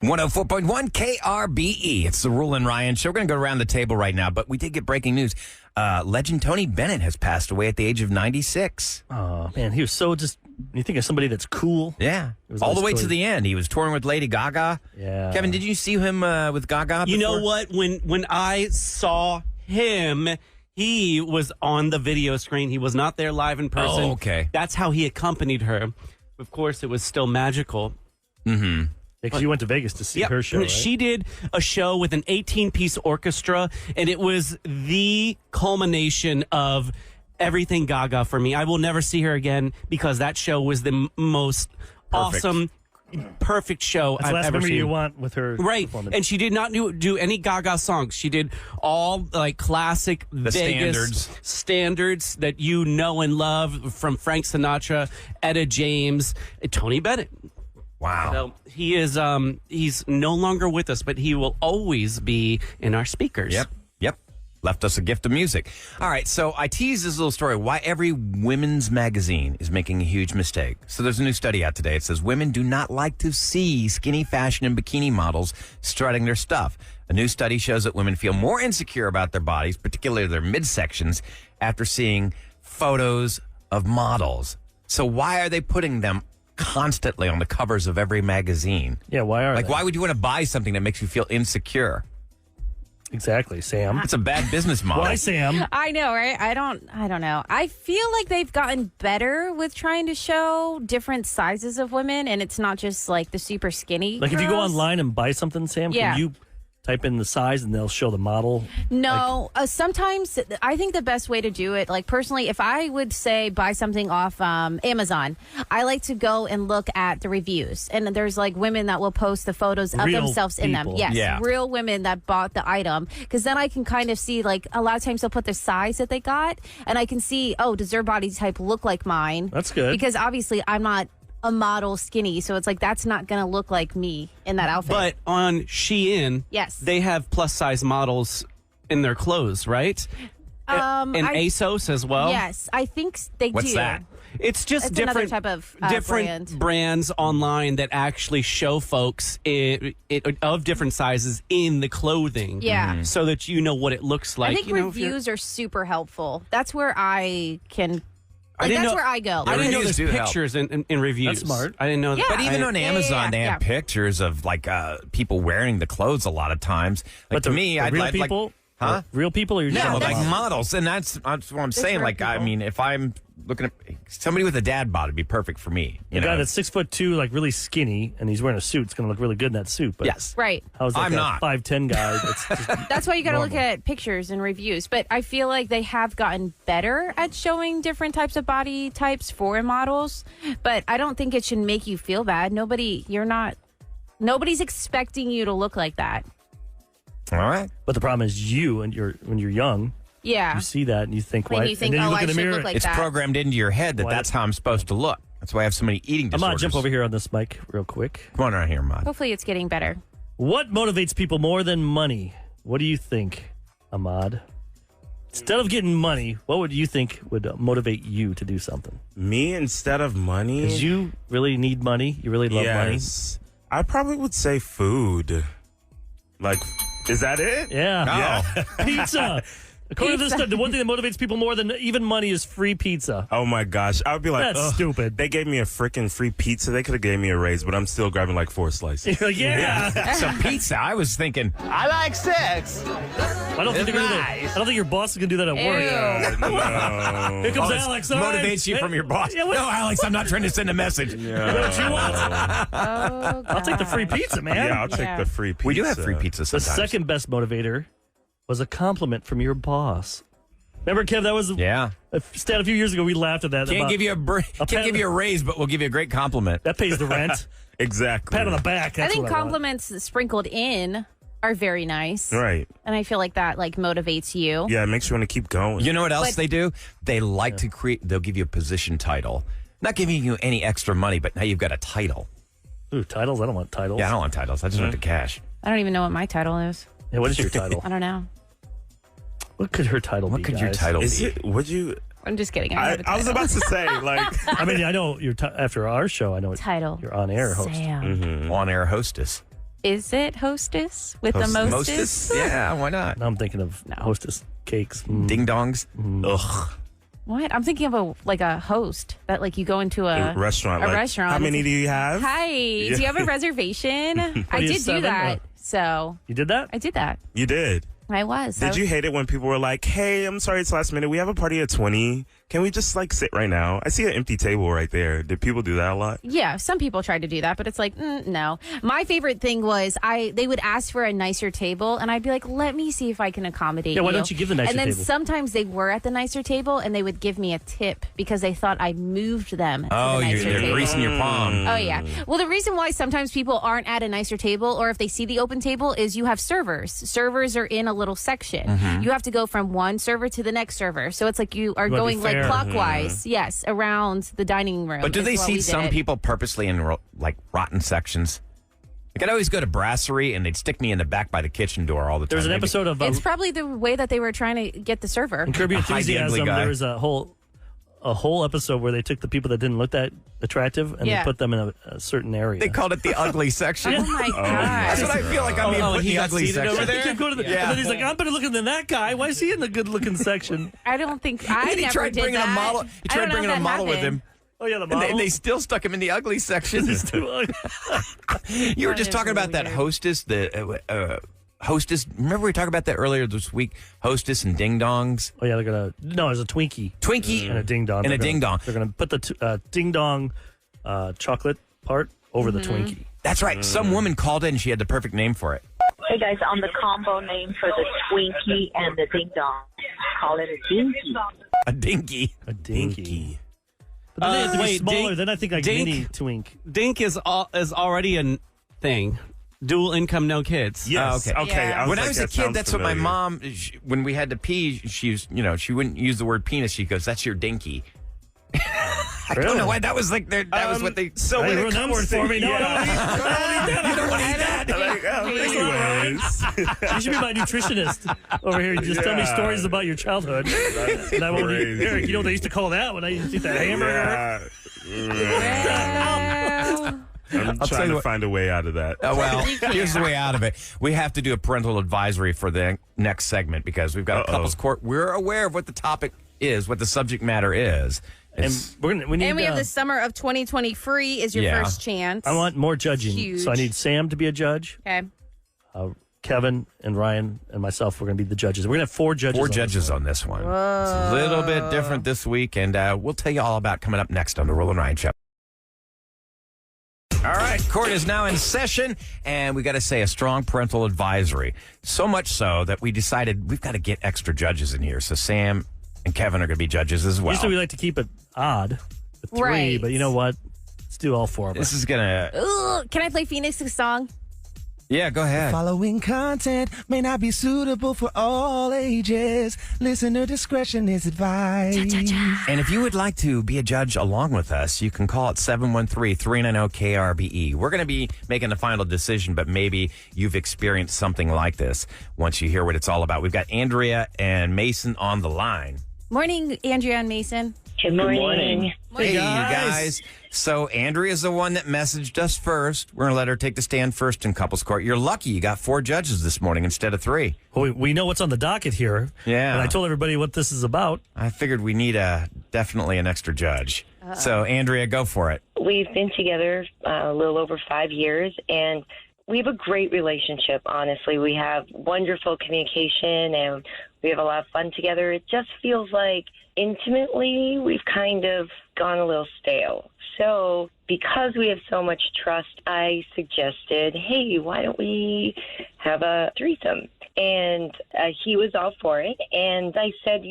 104.1 KRBE. It's the Roula and Ryan show. We're going to go around the table right now, but we did get breaking news. Legend Tony Bennett has passed away at the age of 96. Oh, man, he was so just... You think of somebody that's cool? Yeah. All the way to the end. He was touring with Lady Gaga. Yeah. Kevin, did you see him with Gaga before? You know what? When I saw him, he was on the video screen. He was not there live in person. Oh, okay. That's how he accompanied her. Of course, it was still magical. Mm-hmm. Because you went to Vegas to see her show, right? She did a show with an 18-piece orchestra, and it was the culmination of everything Gaga for me. I will never see her again because that show was the most awesome, perfect show That's I've the last ever memory seen. you want with her performance. And she did not do any Gaga songs. She did all like classic Vegas standards that you know and love, from Frank Sinatra, Etta James, Tony Bennett. Wow. So he is he's no longer with us, but he will always be in our speakers. Yep. Left us a gift of music. All right, so I teased this little story, why every women's magazine is making a huge mistake. So there's a new study out today. It says women do not like to see skinny fashion and bikini models strutting their stuff. A new study shows that women feel more insecure about their bodies, particularly their midsections, after seeing photos of models. So why are they putting them constantly on the covers of every magazine? Yeah, why are they? Why would you want to buy something that makes you feel insecure? Exactly, Sam. It's a bad business model. Why, Sam? I know, right? I don't know. I feel like they've gotten better with trying to show different sizes of women, and it's not just like the super skinny Like girls. if you go online and buy something, Sam, Yeah. can you type in the size and they'll show the model? No, sometimes I think the best way to do it, like personally, if I would say buy something off Amazon, I like to go and look at the reviews. And there's like women that will post the photos of Real themselves in them. people. Yes, Yeah. real women that bought the item. Because then I can kind of see, like, a lot of times they'll put the size that they got. And I can see, oh, does their body type look like mine? That's good. Because obviously I'm not a model skinny, so it's like that's not going to look like me in that outfit. But on Shein, Yes. they have plus size models in their clothes, right? And ASOS as well. Yes, I think they What's do. that? It's just It's another different type of different brand. brands online that actually show folks of different sizes in the clothing. Yeah. So that you know what it looks like. I think you know, if you're- reviews are super helpful. That's where I can. Like, didn't that's know- where I go. I didn't know Reviews there's do help. pictures in reviews. That's smart. I didn't know that. Yeah. But even on Amazon, they have yeah. pictures of like people wearing the clothes a lot of times. Like But to me, I'd real like people? Huh? Real people, or you're just no, talking like about models, and that's what I'm saying. real Like, I people. mean, if I'm looking at somebody with a dad bod, would be perfect for me. You a guy know? that's 6'2", like really skinny, and he's wearing a suit. It's going to look really good in that suit. But Yes. Right. how's that I'm not. 5'10" guy? That's just That's why you got to look normal. at pictures and reviews. But I feel like they have gotten better at showing different types of body types for models. But I don't think it should make you feel bad. Nobody's expecting you to look like that. All right. But the problem is when you're young, Yeah. you see that and you think, When why? you think, and then you oh, look I in the should mirror. look like It's that. programmed into your head that Why- that's how I'm supposed to look. That's why I have so many eating I'm disorders. going to jump over here on this mic real quick. Come on around here, Ahmad. Hopefully it's getting better. What motivates people more than money? What do you think, Ahmad? Instead of getting money, what would you think would motivate you to do something? Me instead of money? Because you really need money. You really love Yes. I probably would say food. Like, is that it? money. Yeah. Oh. Pizza. According to this study, the one thing that motivates people more than even money is free pizza. Oh my gosh. I would be like, That's ugh, stupid. They gave me a freaking free pizza. They could have gave me a raise, but I'm still grabbing like 4 slices. You're like, yeah. So pizza, I was thinking, I like sex. I don't think they're gonna Nice. I don't think your boss is gonna do that at work. No. Here comes Oh, this Alex. All right. motivates you from your boss. Yeah, what- No, Alex, I'm not trying to send a message. What you want? Oh, I'll take the free pizza, man. Yeah, I'll take Yeah. the free pizza. We do have free pizza The sometimes. second best motivator was a compliment from your boss. Remember, Kev, that was Yeah. a stat a few years ago. We laughed at that. Can't about- give you can't give you a raise, but we'll give you a great compliment. that pays the rent. Exactly. Pat on the back. That's I think what want. compliments sprinkled in are very nice. Right. And I feel like that like motivates you. Yeah, it makes you want to keep going. You know what else But- they do? They like to create. They'll give you a position title, not giving you any extra money, but now you've got a title. Ooh, titles? I don't want titles. Yeah, I don't want titles. I just want the cash. I don't even know what my title is. Yeah, what is your title? I don't know. What could her title be, What could your guys? title Is be? it, would you? I'm just kidding. I, have a I was title. about to say, like, I mean, I know you're after our show. I know Title. you're on air host. Sam. On-air hostess. Is it hostess with the mostess? Yeah, why not? Now I'm thinking of hostess cakes. Ding dongs. Ugh. What? I'm thinking of a host that like you go into a restaurant. restaurant. How many do you have? Hi. Do you have a reservation? I did do 7? that. So You did that? I did that. You did. I was. Did you hate it when people were like, hey, I'm sorry it's last minute. We have a party at 20. Can we just like sit right now? I see an empty table right there. Did people do that a lot? Yeah, some people tried to do that, but it's like, no. My favorite thing was they would ask for a nicer table, and I'd be like, let me see if I can accommodate you. Yeah, why don't you give the nicer table? And then table? sometimes they were at the nicer table, and they would give me a tip because they thought I moved them to the nicer you're table. greasing your palm. Oh, yeah. Well, the reason why sometimes people aren't at a nicer table, or if they see the open table, is you have servers. Servers are in a little section. You have to go from one server to the next server. So it's like you are going like clockwise, yes, around the dining room. But do they is what seat we some did. people purposely in like rotten sections? Like I'd always go to Brasserie and they'd stick me in the back by the kitchen door all the time. There's an episode of It's probably the way that they were trying to get the server. in Kirby Hide the ugly Enthusiasm. guy. There's a whole episode where they took the people that didn't look that attractive and they put them in a certain area. They called it the ugly section. Oh my That's god! what I feel like I'm being put in he the got ugly seated section. over They there? kept going to the, And then he's like, I'm better looking than that guy. Why is he in the good looking section? I don't think And I then he never tried did bringing that. a model. He I tried don't know bringing if a that model with happened. him. Oh yeah, the And model. they still stuck him in the ugly section. You were That just is talking about really that weird. hostess, the hostess. Remember we talked about that earlier this week? Hostess and ding dongs. Oh yeah, they're gonna. No, there's a Twinkie Twinkie and a ding dong. and a ding dong. They're gonna put the ding dong chocolate part over the Mm-hmm. Twinkie. That's right. Some woman called in. She had the perfect name for it. Hey guys, on the combo name for the Twinkie and the Ding Dong, call it a Dinky. A dinky. A dinky. But then they have to be wait, smaller. dink- Then I think like dink- mini twink. Dink is already a thing. Dual income, no kids. Yes. okay. Okay. Yeah. When I like, was a that kid, sounds that's what my familiar. mom, when we had to pee, she wouldn't use the word penis. She goes, that's your dinky. I don't know why that was like that was what they. So Hey, when it ruin that comes word to for me. No, I don't want to eat that. You don't want to eat that. anyways, You should be my nutritionist over here. You just tell me Yeah. stories about your childhood. And I won't eat. crazy. Eric, you know what they used to call that when I used to eat that hamburger? Well, I'm tell trying you to what- find a way out of that. Oh, well, here's the way out of it. We have to do a parental advisory for the next segment because we've got a couples court. We're aware of what the topic is, what the subject matter is. And It's- we need. and we have the summer of 2020 free is your Yeah. first chance. I want more judging, Huge. so I need Sam to be a judge. Okay. Kevin and Ryan and myself, we're going to be the judges. We're going to have 4 judges. Four on this judges one. on this one. It's a little bit different this week, and we'll tell you all about coming up next on the Roula and Ryan Show. All right, court is now in session, and we got to say a strong parental advisory. So much so that we decided we've got to get extra judges in here. So Sam and Kevin are going to be judges as well. Usually we like to keep it odd with 3, Right. but you know what? Let's do all 4 of us. This is going to... Ugh, can I play Phoenix's song? Yeah, go ahead. Following content may not be suitable for all ages. Listener discretion is advised. And if you would like to be a judge along with us, you can call at 713-390-KRBE. We're going to be making the final decision, but maybe you've experienced something like this once you hear what it's all about. We've got Andrea and Mason on the line. Morning, Andrea and Mason. Good morning. Hey, you guys. So Andrea's the one that messaged us first. We're going to let her take the stand first in couples court. You're lucky you got 4 judges this morning instead of 3. Well, we know what's on the docket here. Yeah. And I told everybody what this is about. I figured we need definitely an extra judge. So Andrea, go for it. We've been together a little over 5 years, and we have a great relationship, honestly. We have wonderful communication, and we have a lot of fun together. It just feels like intimately we've kind of gone a little stale. So because we have so much trust, I suggested, hey, why don't we have a threesome? And he was all for it. And I said,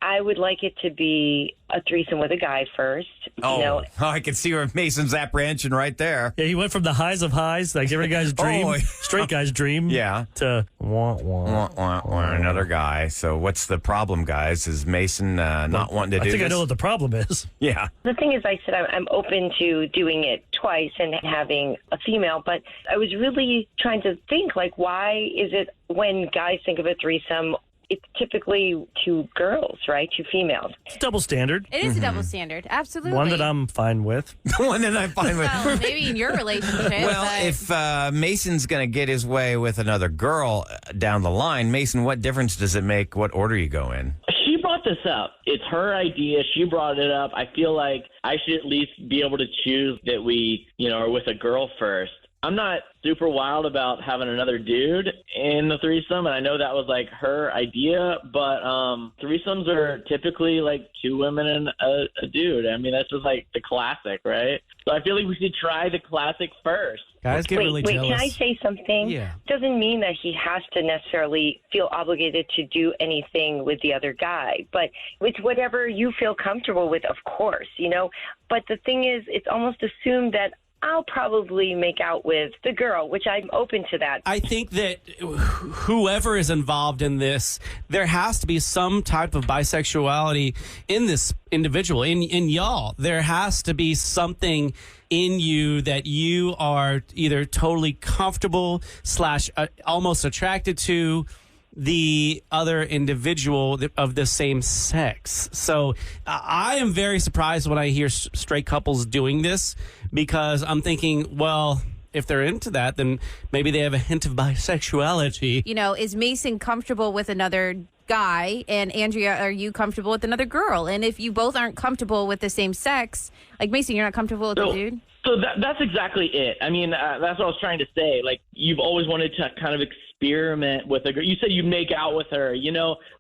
I would like it to be a threesome with a guy first. Oh, I can see where Mason's apprehension right there. Yeah, he went from the highs of highs, like every guy's dream, Oh. straight guy's dream, Yeah. to wah, wah. Another guy. So what's the problem, guys? Is Mason not wanting to do I think this? I know what the problem is. Yeah. The thing is, I said I'm open to doing it twice and having a female, but I was really trying to think, like, why is it when guys think of a threesome, it's typically two girls, right? Two females. It's double standard. It is a double standard. Absolutely. One that I'm fine with. The one that I'm fine with. Well, maybe in your relationship. Well, but if Mason's going to get his way with another girl down the line, Mason, what difference does it make what order you go in? She brought this up. It's her idea. She brought it up. I feel like I should at least be able to choose that we, are with a girl first. I'm not super wild about having another dude in the threesome, and I know that was like her idea, but threesomes are typically like two women and a dude. I mean, that's just like the classic, right? So I feel like we should try the classic first. Guys get really jealous. Can I say something? Yeah. Doesn't mean that he has to necessarily feel obligated to do anything with the other guy, but it's whatever you feel comfortable with, of course, But the thing is, it's almost assumed that I'll probably make out with the girl, which I'm open to that. I think that whoever is involved in this, there has to be some type of bisexuality in this individual, in y'all. There has to be something in you that you are either totally comfortable / almost attracted to the other individual of the same sex. So I am very surprised when I hear straight couples doing this, because I'm thinking, well, if they're into that, then maybe they have a hint of bisexuality. Is Mason comfortable with another guy? And Andrea, are you comfortable with another girl? And if you both aren't comfortable with the same sex, like Mason, you're not comfortable with the dude? So that's exactly it. I mean, that's what I was trying to say. Like, you've always wanted to kind of experiment with a girl. You said you make out with her,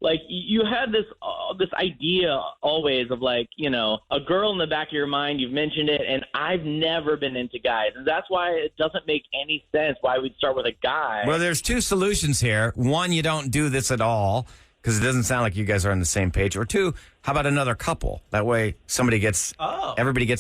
like you had this idea always of like, a girl in the back of your mind. You've mentioned it, and I've never been into guys. And that's why it doesn't make any sense why we'd start with a guy. Well, there's two solutions here. One, you don't do this at all, because it doesn't sound like you guys are on the same page. Or two, how about another couple? That way everybody gets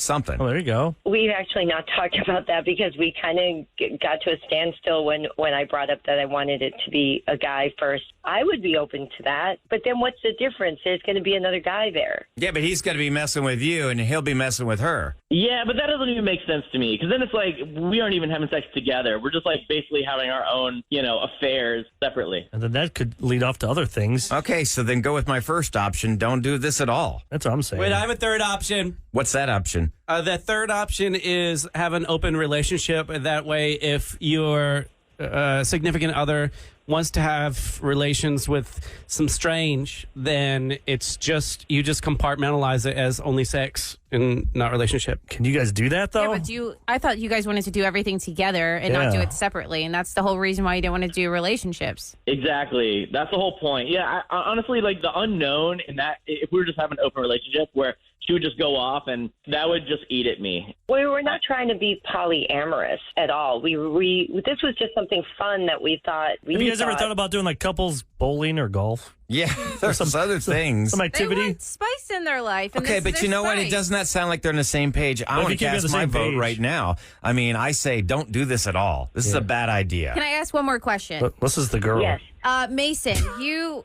something. Oh, there you go. We've actually not talked about that because we kind of got to a standstill when I brought up that I wanted it to be a guy first. I would be open to that. But then what's the difference? There's going to be another guy there. Yeah, but he's going to be messing with you, and he'll be messing with her. Yeah, but that doesn't even make sense to me, because then it's like we aren't even having sex together. We're just like basically having our own, affairs separately. And then that could lead off to other things. Okay, so then go with my first option. Don't do this at all. That's what I'm saying. Wait, I have a third option. What's that option? The third option is have an open relationship. That way, if your significant other wants to have relations with some strange, then it's you just compartmentalize it as only sex and not relationship. Can you guys do that, though? Yeah, but I thought you guys wanted to do everything together and not do it separately, and that's the whole reason why you didn't want to do relationships. Exactly. That's the whole point. Yeah, I honestly, like the unknown in that, if we were just having an open relationship where she would just go off, and that would just eat at me. We were not trying to be polyamorous at all. This was just something fun that we thought. Have you guys ever thought about doing like couples bowling or golf? Yeah, there's some other things. Some They activity. want spice in their life. And Okay, this but is you their know what? It spice. does not sound like they're on the same page. I Well, want if to you keep it on cast the my same vote page. right now. I mean, I say don't do this at all. This is a bad idea. Can I ask one more question? But this is the girl. Yes. Mason,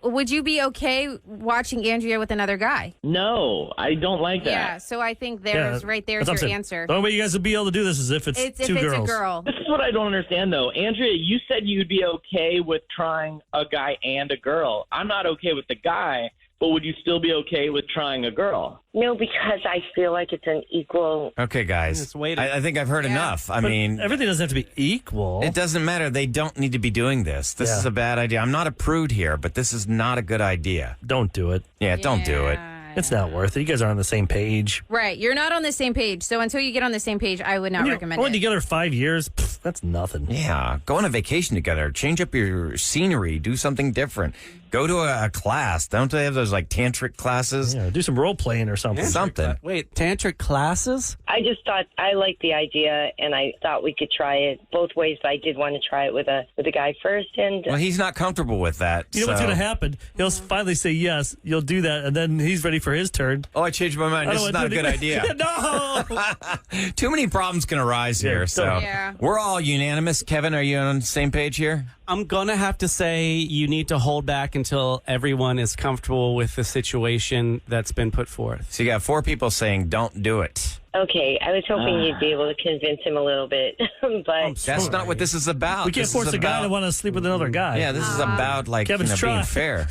would you be okay watching Andrea with another guy? No, I don't like that. Yeah, so I think there's there's That's what I'm your saying. answer. The only way you guys would be able to do this is if it's If two it's girls. a girl. This is what I don't understand, though. Andrea, you said you'd be okay with trying a guy and a girl. I'm not okay with the guy, but would you still be okay with trying a girl? No, because I feel like it's an equal. Okay, guys. Just wait. I think I've heard enough. I But mean, everything doesn't have to be equal. it doesn't matter. They don't need to be doing this. This is a bad idea. I'm not a prude here, but this is not a good idea. Don't do it. Yeah, don't do it. It's not worth it. You guys are on the same page. Right, you're not on the same page. So until you get on the same page, I would not recommend Only it. together 5 years. That's nothing. Yeah, go on a vacation together. Change up your scenery. Do something different. Go to a class. Don't they have those like tantric classes? Yeah, do some role playing or something. Something. Wait, tantric classes? I just thought I liked the idea, and I thought we could try it both ways. But I did want to try it with a guy first, and Well, he's not comfortable with that. You know what's so- going to happen? He'll finally say yes. You'll do that, and then he's ready for his turn. Oh, I changed my mind. I This don't is wanna not a do good it. idea. No. Too many problems can arise here. Yeah, So Yeah. we're all unanimous. Kevin, are you on the same page here? I'm going to have to say you need to hold back until everyone is comfortable with the situation that's been put forth. So you got 4 people saying don't do it. Okay, I was hoping you'd be able to convince him a little bit, but That's not what this is about. We can't This force is a guy to about- want to sleep with another guy. Yeah, this is about like Kevin's being trying. fair.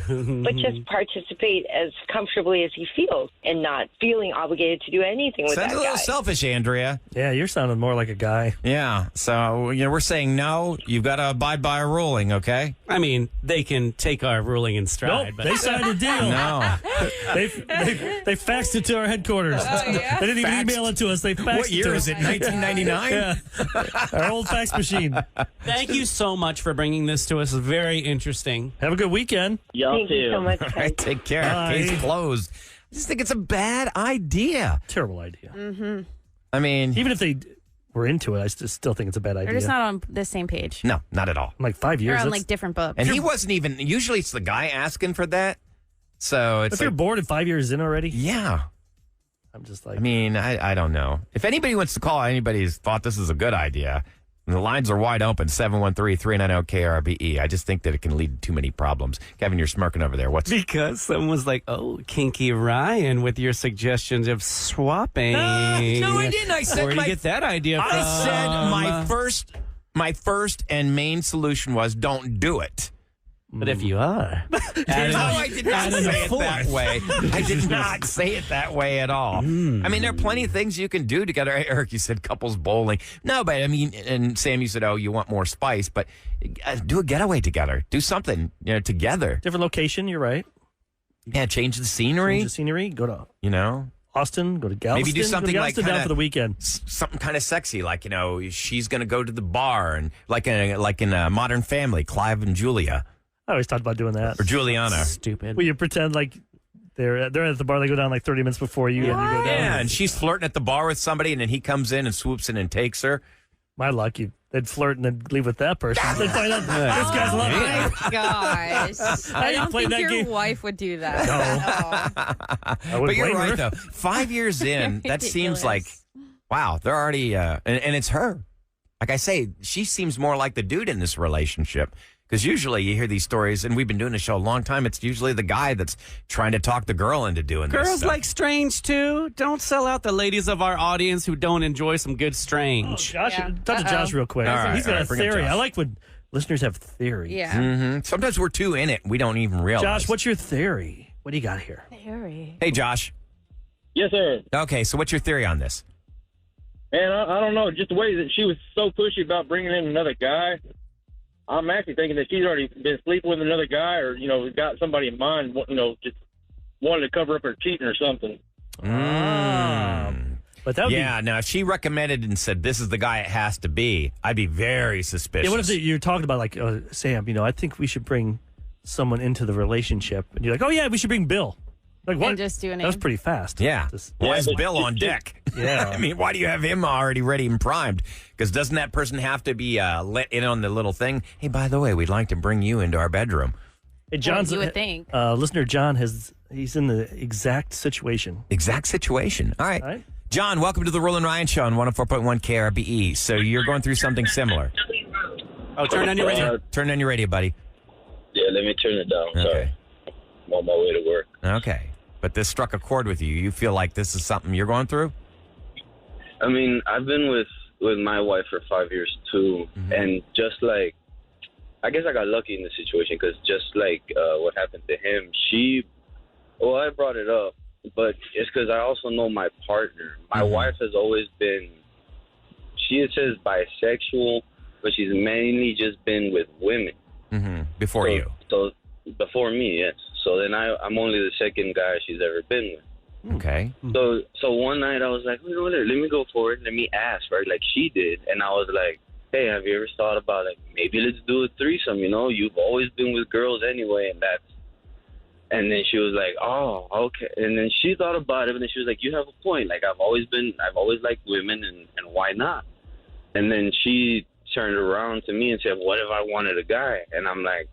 but just participate as comfortably as he feels, and not feeling obligated to do anything with Sounds that a little guy. selfish, Andrea. Yeah, you're sounding more like a guy. Yeah, so we're saying no. You've got to abide by a ruling, okay? I mean, they can take our ruling in stride, Nope, but they signed a deal. No. They faxed it to our headquarters. They didn't even email it to us. They faxed What it year to is us. it? 1999. Yeah, our old fax machine. thank you so much for bringing this to us. It's very interesting. Have a good weekend. Y'all Thank you too. so much, All guys. right, take care. Bye. Case closed. I just think it's a bad idea. Terrible idea. I mean, Even if they were into it, I still think it's a bad idea. They're just not on the same page. no, not at all. like 5 They're years. on that's- like different books. And he wasn't even. Usually, it's the guy asking for that. So it's if you're like, bored and 5 years in already, yeah. I'm just like, I mean, I don't know. If anybody wants to call, anybody who's thought this is a good idea, the lines are wide open, 713-390-KRBE. I just think that it can lead to too many problems. Kevin, you're smirking over there. What's Because someone was like, "Oh, Kinky Ryan," with your suggestions of swapping. no, I didn't. I said Where did my you get that idea from? I said my first and main solution was don't do it. But if you are, No, I did not say it that way. I did not say it that way at all. I mean, there are plenty of things you can do together. Hey, Eric, you said couples bowling. No, but I mean, and Sam, you said, oh, you want more spice, but do a getaway together. Do something, together. different location. You're right. Yeah, change the scenery, Change the scenery. Go to Austin. Go to Galveston. Maybe do something go to like Galveston down kinda- for the weekend. something kind of sexy, like, she's going to go to the bar and like in a Modern Family, Clive and Julia I always talked about doing that. or Juliana. stupid. Where you pretend like they're at the bar. They go down like 30 minutes before you, and you go down. Yeah, and she's flirting at the bar with somebody, and then he comes in and swoops in and takes her. My luck, they'd flirt and then leave with that person. They'd find out this guy's loving it. Oh my gosh. I don't played think that your game. wife would do that. I But wouldn't you're blame right, her. though. 5 years in, that seems Ridiculous. like, wow, they're already, and it's her. Like I say, she seems more like the dude in this relationship. Because usually you hear these stories, and we've been doing the show a long time, it's usually the guy that's trying to talk the girl into doing this Girls stuff. like strange too. Don't sell out the ladies of our audience who don't enjoy some good strange. Josh, Yeah. talk to Josh real quick. All right, He's got all right, a bring up theory. Josh. I like when listeners have theories. Yeah. Mhm. Sometimes we're too in it. We don't even realize. Josh, what's your theory? What do you got here? Very. Hey, Josh. Yes, sir. Okay, so what's your theory on this? Man, I don't know. Just the way that she was so pushy about bringing in another guy. I'm actually thinking that she's already been sleeping with another guy, or got somebody in mind. Just wanted to cover up her cheating or something. But that would Yeah, now if she recommended and said this is the guy it has to be, I'd be very suspicious. Yeah, what if you're talking about like Sam? I think we should bring someone into the relationship, and you're like, oh yeah, we should bring Bill. Like what? And just do a That was name. pretty fast. Yeah. Just- Why is but- Bill on deck? Yeah. I mean, why do you have him already ready and primed? Because doesn't that person have to be let in on the little thing? Hey, by the way, we'd like to bring you into our bedroom. Hey, John's you would think. Listener John he's in the exact situation. Exact situation. All right. All right. John, welcome to the Roula and Ryan Show on 104.1 KRBE. So you're going through something similar. Oh, turn on your radio. Turn on your radio, buddy. Yeah, let me turn it down. Okay. Sorry. I'm on my way to work. Okay. But this struck a chord with you. You feel like this is something you're going through? I mean, I've been with my wife for 5 years too, and just like, I guess I got lucky in the situation because just like what happened to him, I brought it up, but it's because I also know my partner. My wife has always been, she says bisexual, but she's mainly just been with women. Before you. So before me, yes. So then I'm only the second guy she's ever been with. Okay. So one night I was like, let me go for it. Let me ask, right? Like she did. And I was like, hey, have you ever thought about like maybe let's do a threesome? You've always been with girls anyway, and then she was like, oh, okay. And then she thought about it, and then she was like, you have a point. Like I've always liked women, and why not? And then she turned around to me and said, what if I wanted a guy? And I'm like,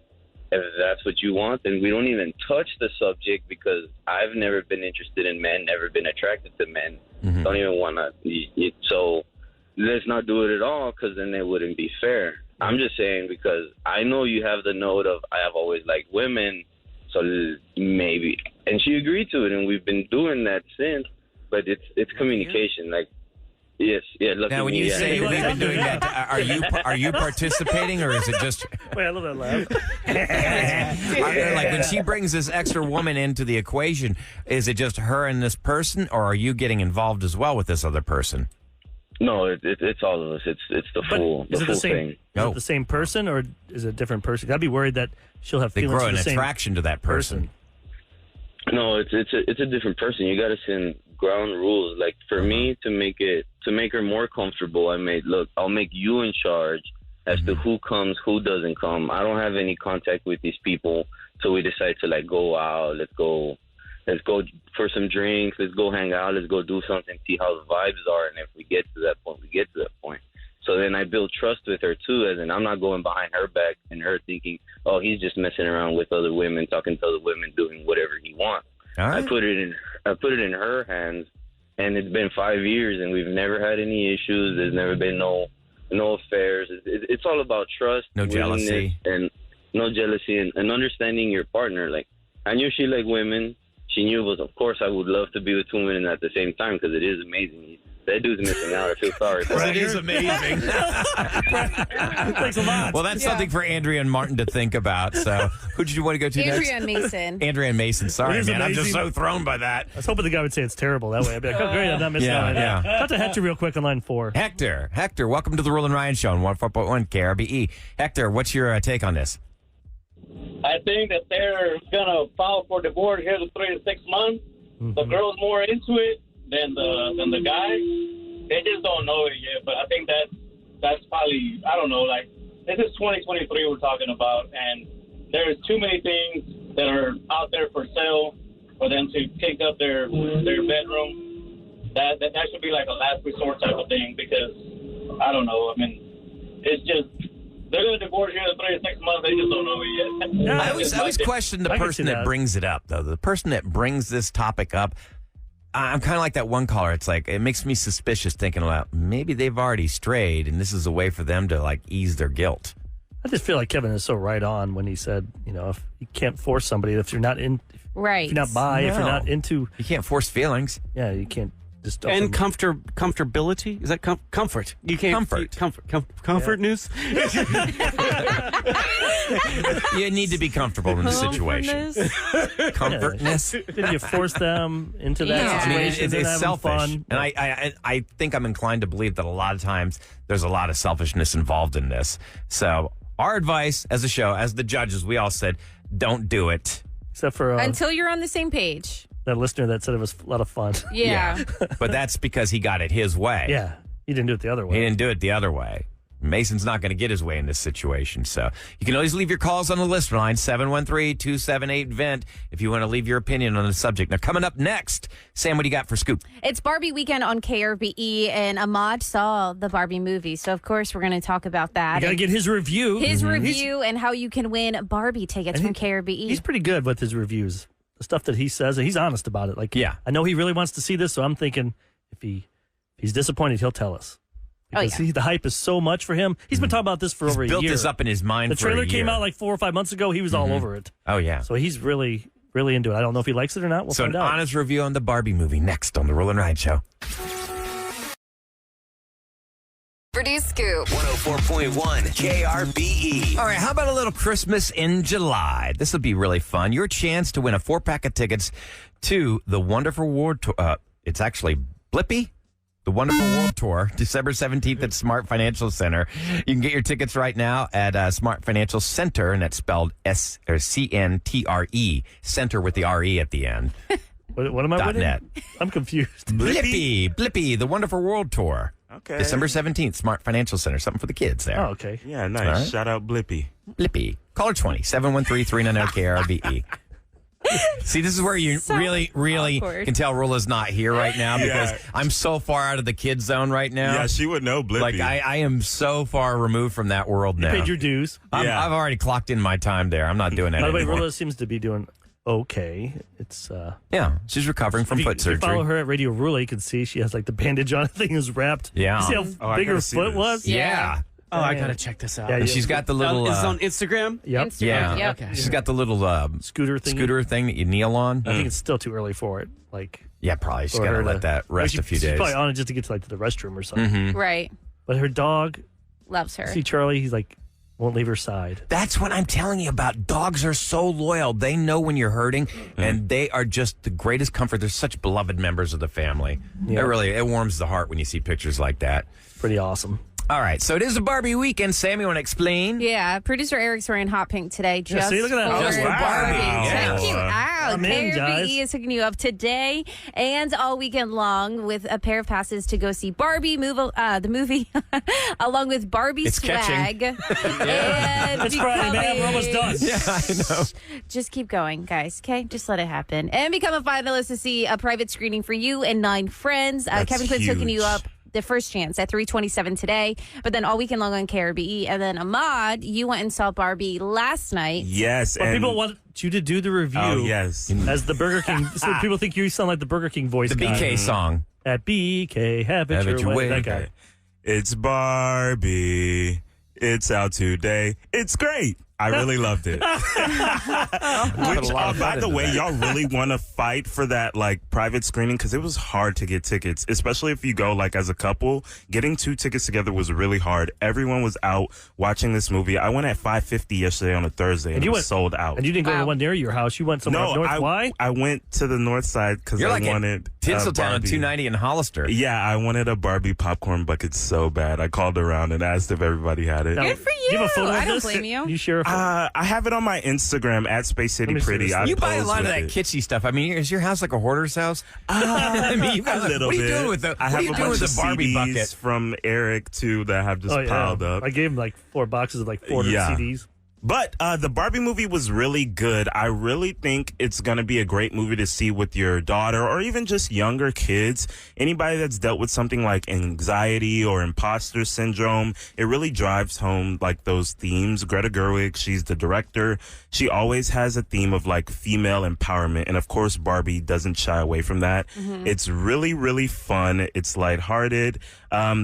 if that's what you want, then we don't even touch the subject because I've never been interested in men, never been attracted to men. Don't even want to. So let's not do it at all because then it wouldn't be fair. I'm just saying because I know you have the note of I have always liked women, so maybe. And she agreed to it, and we've been doing that since. but it's communication. Like, yes, yeah. Look Now, at when me, you yeah. say we've been doing that, are you participating, or is it just Wait, I love that laugh. like when she brings this extra woman into the equation? Is it just her and this person, or are you getting involved as well with this other person? No, it's all of us. It's the full Is it the same? thing. Is No. it the same person, or is it a different person? I'd be worried that she'll have They feelings grow for an the same attraction to that person. No, it's a different person. You got to send ground rules. Like for me to make her more comfortable, I'll make you in charge as to who comes, who doesn't come. I don't have any contact with these people, so we decide to like go out. Let's go for some drinks. Let's go hang out. Let's go do something. See how the vibes are, and if we get to that point, we get to that point. So then I build trust with her too, as in I'm not going behind her back and her thinking, oh, he's just messing around with other women, talking to other women, doing whatever he wants. All right. I put it in her hands, and it's been 5 years, and we've never had any issues. There's never been no affairs. It's all about trust, No jealousy, and no jealousy, and understanding your partner. Like I knew she liked women. She knew it was, of course, I would love to be with 2 women at the same time because it is amazing. That dude's missing out. I feel sorry for him. It is amazing. Thanks a lot. Well, that's something for Andrea and Martin to think about. So, who did you want to go to next? Andrea and Mason. Andrea and Mason. Sorry, It is man. I'm just amazing. so thrown by that. I was hoping the guy would say it's terrible. That way I'd be like, oh, great, I'm not missing Yeah, out. yeah. Talk to Hector real quick on line 4. Hector, welcome to the Roula and Ryan Show on 104.1 KRBE. Hector, what's your take on this? I think that they're gonna file for divorce here in 3 to 6 months. The girl's more into it than the guy. They just don't know it yet, but I think that's probably, I don't know, like this is 2023 we're talking about, and there's too many things that are out there for sale for them to take up their bedroom. That should be like a last resort type of thing, because I don't know. I mean, it's just. They're going to divorce you in 3 to 6 months. They just don't know it yet. Yeah, I always question the I can person see that that. brings it up, though. The person that brings this topic up, I'm kind of like that one caller. It's like, it makes me suspicious thinking about maybe they've already strayed and this is a way for them to like ease their guilt. I just feel like Kevin is so right on when he said, if you can't force somebody, if you're not in, Right. if you're not by, if you're No. not into, You can't force feelings. yeah, you can't just. And comfortability? Is that comfort? You can't comfort news. You need to be comfortable in the situation. Comfortness. Did you force them into that Yeah. I mean, situation? it's They're having selfish. fun. And I think I'm inclined to believe that a lot of times there's a lot of selfishness involved in this. So our advice as a show, as the judges, we all said, don't do it. Except for Until you're on the same page. that listener that said it was a lot of fun. Yeah. But that's because he got it his way. Yeah, he didn't do it the other He way. didn't do it the other way. Mason's not going to get his way in this situation. So you can always leave your calls on the listener line, 713-278-VENT, if you want to leave your opinion on the subject. Now, coming up next, Sam, what do you got for Scoop? It's Barbie weekend on KRBE, and Ahmad saw the Barbie movie. So, of course, we're going to talk about that. You got to and get his review. his review and how you can win Barbie tickets from KRBE. He's pretty good with his reviews. The stuff that he says, he's honest about it. Like, Yeah. I know he really wants to see this, so I'm thinking if he's disappointed, he'll tell us. Because the hype is so much for him. He's been talking about this for over a year. Built this up in his mind The for a trailer year. came out like 4 or 5 months ago. He was all over it. Oh, yeah. So he's really, really into it. I don't know if he likes it or not. We'll So find an out. honest review on the Barbie movie next on the Roll and Ride Show. Celebrity Scoop. 104.1 KRBE. All right, how about a little Christmas in July? This will be really fun. Your chance to win a 4-pack of tickets to the Wonderful World Tour. It's actually Blippi. The Wonderful World Tour, December 17th at Smart Financial Center. You can get your tickets right now at Smart Financial Center, and that's spelled CNTRE, center with the RE at the end. What am I winning? .net. I'm confused. Blippi, the Wonderful World Tour. Okay. December 17th, Smart Financial Center. Something for the kids there. Oh, okay. Yeah, nice. All right. Shout out Blippi. Blippi. Caller 20, 713-390-KRBE. See, this is where you really awkward. can tell Roula's not here right now because Yeah. I'm so far out of the kid zone right now. Yeah, she would know Blippi. Like, I am so far removed from that world now. Paid your dues. Yeah. I've already clocked in my time there. I'm not doing that By the way, anymore. Rilla seems to be doing okay. It's Yeah, she's recovering from foot if you follow surgery. her at Radio Rula, you can see she has like the bandage on. The thing is wrapped. Yeah. You see how Oh, I big her gotta see foot this. was? Yeah. Oh, I gotta check this out. Yeah, And she's got the little... It's on Instagram. Yep. Instagram. yeah. Yep. Okay. She's got the little Scooter thing. scooter thing that you kneel on. I think it's still too early for it. Like Yeah, probably. She's For got to her let that rest a few She's days. probably on it just to get to the restroom or something. Right. But her dog, Loves her. see Charlie, he's like, won't leave her side. That's what I'm telling you about. Dogs are so loyal. They know when you're hurting, and they are just the greatest comfort. They're such beloved members of the family. Yeah. It warms the heart when you see pictures like that. Pretty awesome. All right, so it is a Barbie weekend. Sam, you want to explain? Yeah, producer Eric's wearing hot pink today. Just see, look at that. Just for for Barbie. Check you out. I'm in, guys. KRBE is hooking you up today and all weekend long with a pair of passes to go see Barbie, the movie, along with Barbie It's swag. And It's Friday, man. We're almost done. Yeah, I know. Just keep going, guys. Okay, just let it happen and become a finalist to see a private screening for you and 9 friends. Kevin Quinn's hooking you up. The first chance at 3:27 today, but then all weekend long on KRBE. And then Ahmad, you went and saw Barbie last night. Yes. But and people want you to do the review. Oh, yes. As the Burger King. So people think you sound like the Burger King voice The guy. BK song. At BK, have it your way. That guy. It's Barbie. It's out today. It's great. I really loved it. Which, by the way, y'all really want to fight for that like private screening because it was hard to get tickets, especially if you go like as a couple. Getting 2 tickets together was really hard. Everyone was out watching this movie. I went at 5:50 yesterday on a Thursday, and it was sold out. And you didn't go to the one near your house. You went somewhere up north. Why? I went to the north side because I wanted Tinseltown on Barbie. 290 in Hollister. Yeah, I wanted a Barbie popcorn bucket so bad. I called around and asked if everybody had it. Good for you. Do you have a photo I of don't this? blame you. Can you share a photo? I have it on my Instagram at Space City Let me see Pretty. this. I You buy a posed lot of with that it. kitschy stuff. I mean, is your house like a hoarder's house? I mean, you guys, A little what are you bit. doing with the? I What have are you a doing bunch with of the Barbie CDs bucket? from Eric too that have just Oh, yeah. piled up. I gave him like 4 boxes of like 400 Yeah. CDs. But the Barbie movie was really good. I really think it's going to be a great movie to see with your daughter or even just younger kids. Anybody that's dealt with something like anxiety or imposter syndrome. It really drives home like those themes. Greta Gerwig, she's the director. She always has a theme of like female empowerment. And of course, Barbie doesn't shy away from that. It's really, really fun. It's lighthearted.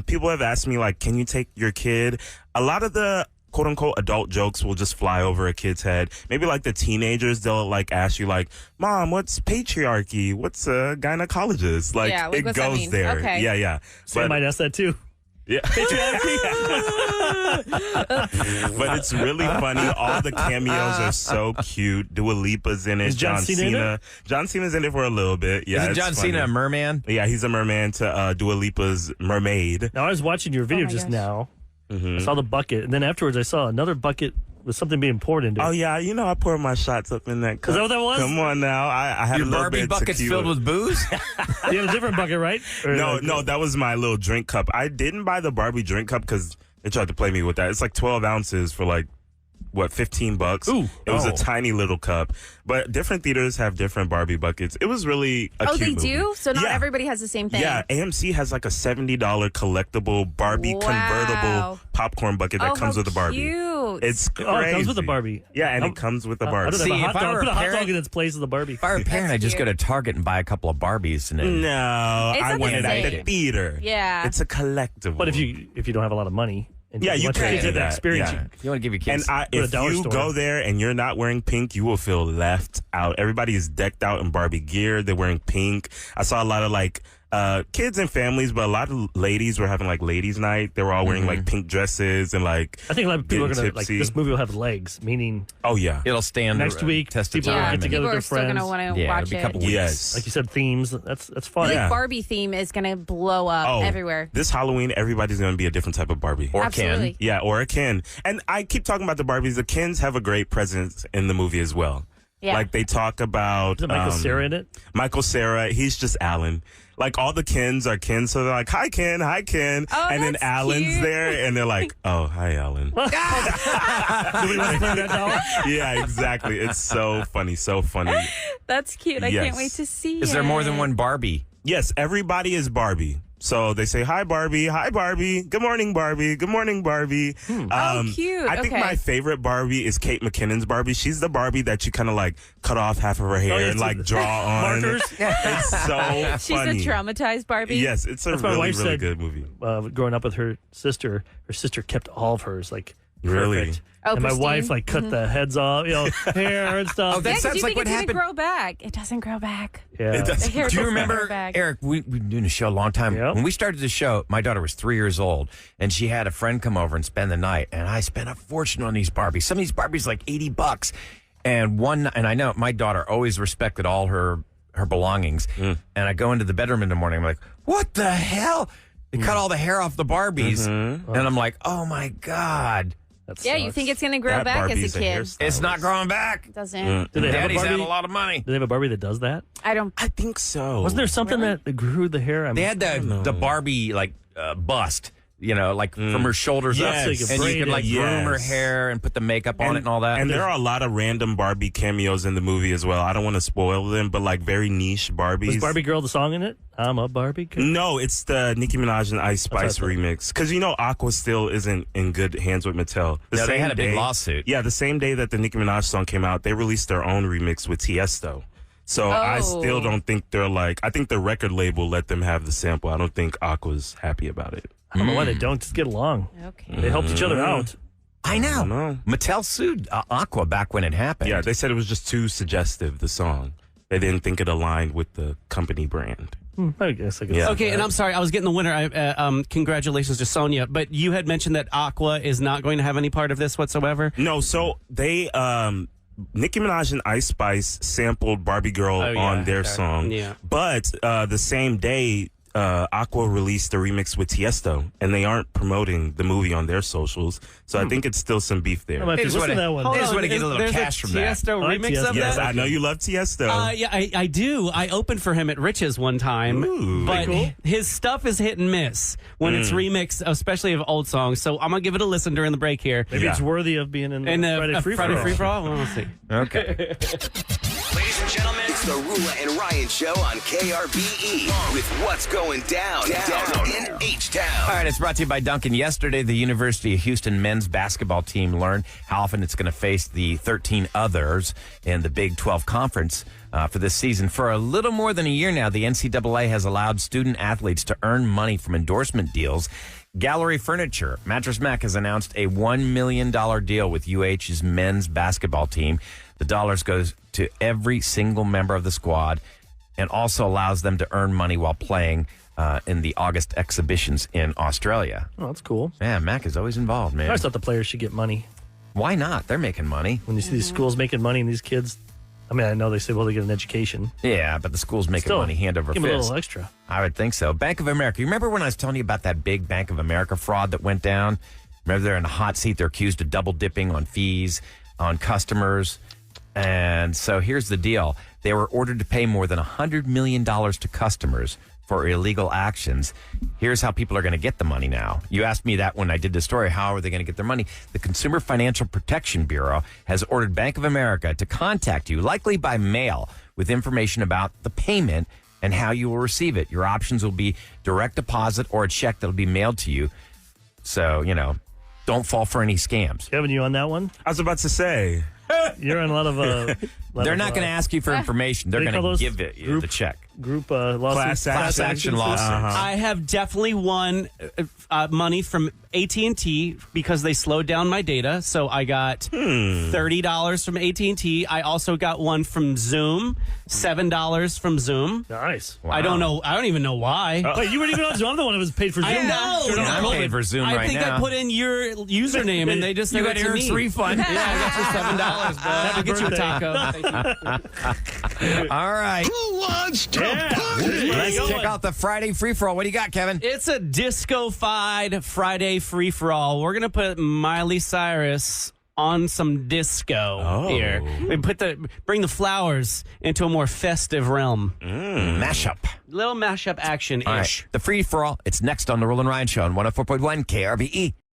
People have asked me like, can you take your kid? A lot of the quote unquote adult jokes will just fly over a kid's head. Maybe like the teenagers, they'll like ask you like, Mom, what's patriarchy? What's a gynecologist? Like, Yeah, like, it what's that goes mean? there. Okay. Yeah. Sam might ask that too. Yeah. But it's really funny. All the cameos are so cute. Dua Lipa's in it. Is John Cena in it? John Cena's in it for a little bit. Yeah, Isn't it's John funny. Cena a merman? Yeah, he's a merman to Dua Lipa's Mermaid. Now, I was watching your video my just gosh. now. I saw the bucket, and then afterwards I saw another bucket with something being poured into it. Oh, yeah, you know I pour my shots up in that cup. Is that what that was? Come on now. I had Your a little Barbie bit of bucket's tequila. filled with booze? You have a different bucket, right? Or No, like- that was my little drink cup. I didn't buy the Barbie drink cup because they tried to play me with that. It's like 12 ounces for like, what, $15? Ooh. It was a Oh. tiny little cup. But different theaters have different Barbie buckets. It was really a Oh, cute they movie. do? So not Yeah. everybody has the same thing. Yeah, AMC has like a $70 collectible Barbie Wow. convertible popcorn bucket that Oh, comes how with a Barbie. cute. It's crazy. Oh, it comes with a Barbie. Yeah, and I'm- it comes with a I Barbie. don't have See, a hot if I dog. were Put a a hot parent- dog in its place of the Barbie. If I were a parent, I'd just go cute. to Target and buy a couple of Barbies and then. No, It's I not want the it at the same. theater. Yeah. It's a collectible. But if you don't have a lot of money, and Yeah, you want your can kids to do have that, experience, yeah. You want to give your And kids. Go to if the dollar you store. go there and you're not wearing pink, you will feel left out. Everybody is decked out in Barbie gear. They're wearing pink. I saw a lot of like kids and families, but a lot of ladies were having like ladies' night. They were all wearing like pink dresses and like. I think a lot of people are getting going to like tipsy. this movie will have legs, meaning Oh yeah. It'll stand next week, test of people are Yeah, time. get together people with are their still going to friends. want to Yeah, watch it'll be a it. couple weeks. Yes. Like you said, themes. That's fun. Like Yeah. Barbie theme is going to blow up Oh, everywhere. This Halloween, everybody's going to be a different type of Barbie. Or Absolutely. Ken. Yeah, or a Ken. And I keep talking about the Barbies. The Kens have a great presence in the movie as well. Yeah. Like they talk about Is it Michael Cera in it? Michael Cera, he's just Alan. Like all the Kens are Ken, so they're like, "Hi Ken, hi Ken," Oh, and then that's Alan's cute. there, and they're like, "Oh, hi Alan." Do we want to play that doll? Yeah, exactly. It's so funny, so funny. That's cute. I Yes. can't wait to see Is there more than one Barbie? Yes, everybody is Barbie. So they say, hi, Barbie. Hi, Barbie. Good morning, Barbie. Good morning, Barbie. Oh, cute. I think Okay. my favorite Barbie is Kate McKinnon's Barbie. She's the Barbie that you kind of like cut off half of her hair yeah, and like draw on. Markers. It's so She's funny. a traumatized Barbie. Yes, it's a That's what my really, wife really said. good movie. Growing up with her sister kept all of hers like Really? Perfect. Oh, and my pristine? wife like cut the heads off, hair and stuff. Oh, that Yeah, 'cause sounds you like think what it's happened. gonna grow back. It doesn't grow back. Yeah. It does. The hair Do you doesn't remember, grow back. Eric, we've been doing a show a long time. Yep. When we started the show, my daughter was 3 years old, and she had a friend come over and spend the night, and I spent a fortune on these Barbies. Some of these Barbies like $80. And I know my daughter always respected all her belongings. And I go into the bedroom in the morning, I'm like, what the hell? They cut all the hair off the Barbies. And I'm like, oh my God. That Yeah, you sucks. think it's gonna grow That back Barbie's as a a kid? hairstyle. It's not growing back. It doesn't. Do they have a Daddy's had Barbie? a lot of money. Do they have a Barbie that does that? I don't. I think so. Wasn't there something that grew the hair? They had the Barbie like bust, like from her shoulders Yes. up, So you and you braid could like it. groom her Yes. hair and put the makeup on it and all that. And there are a lot of random Barbie cameos in the movie as well. I don't want to spoil them, but like very niche Barbies. Was Barbie Girl the song in it? I'm a Barbie girl. No, it's the Nicki Minaj and Ice Spice what I thought. remix. Because Aqua still isn't in good hands with Mattel. No, they same had a big day- lawsuit. Yeah, the same day that the Nicki Minaj song came out, they released their own remix with Tiesto. So I still don't think they're like. I think the record label let them have the sample. I don't think Aqua's happy about it. I don't know why they don't just get along. Okay. They helped each other out. I know. don't know. Mattel sued Aqua back when it happened. Yeah, they said it was just too suggestive, the song. They didn't think it aligned with the company brand. I guess I could. Yeah. Okay, and I'm sorry, I was getting the winner. Congratulations to Sonia. But you had mentioned that Aqua is not going to have any part of this whatsoever. No, so they Nicki Minaj and Ice Spice sampled Barbie Girl Oh, yeah, on their okay. song. Yeah. But the same day, Aqua released a remix with Tiesto, and they aren't promoting the movie on their socials. So I think it's still some beef there. I might have to Just listen to wanna- that one. Hold I just want to get a little There's cash from that. Tiesto I like remix of Tiesto. Yes, that? I know you love Tiesto. Yeah, I do. I opened for him at Rich's one time, Ooh. but Pretty cool. his stuff is hit and miss when it's remixed, especially of old songs. So I'm gonna give it a listen during the break here. Maybe Yeah. it's worthy of being in And Friday Free Friday For Free All. For All. Well, we'll see. Okay. Ladies and gentlemen, it's the Roula and Ryan Show on KRBE with what's going down in H-Town. All right, it's brought to you by Duncan. Yesterday, the University of Houston men's basketball team learned how often it's going to face the 13 others in the Big 12 Conference for this season. For a little more than a year now, the NCAA has allowed student athletes to earn money from endorsement deals. Gallery Furniture, Mattress Mac has announced a $1 million deal with UH's men's basketball team. The dollars goes to every single member of the squad and also allows them to earn money while playing in the August exhibitions in Australia. Oh, that's cool. Yeah, Mac is always involved, I man. always thought the players should get money. Why not? They're making money. When you see these schools making money and these kids, I mean, I know they say, well, they get an education. Yeah, but the school's making Still, money hand over give them a fist. little extra. I would think so. Bank of America. You remember when I was telling you about that big Bank of America fraud that went down? Remember they're in a hot seat. They're accused of double dipping on fees on customers. And so here's the deal. They were ordered to pay more than $100 million to customers for illegal actions. Here's how people are going to get the money now. You asked me that when I did the story. How are they going to get their money? The Consumer Financial Protection Bureau has ordered Bank of America to contact you, likely by mail, with information about the payment and how you will receive it. Your options will be direct deposit or a check that will be mailed to you. So, don't fall for any scams. Kevin, you on that one? I was about to say. You're on a lot of. They're not going to ask you for information. They're They call going to those give it you group- the check. Group lawsuits. Class action lawsuits. I have definitely won money from AT&T because they slowed down my data. So I got $30 from AT&T. I also got one from Zoom, $7 from Zoom. Nice. I don't know. I don't even know why. Wait, you weren't even on Zoom. I'm the one that was paid for Zoom. I know. During I'm COVID. paid for Zoom I right think now. I put in your username and they just You sent got it to Eric's me. refund. Yeah, I got your $7, bro. I'll get you a taco. Thank you. All right. Who wants to Let's check out the Friday free-for-all. What do you got, Kevin? It's a disco-fied Friday free-for-all. We're going to put Miley Cyrus on some disco here. We bring the flowers into a more festive realm. Mashup. Little mashup action-ish. All right. The free-for-all. It's next on the Roula and Ryan Show on 104.1 KRBE.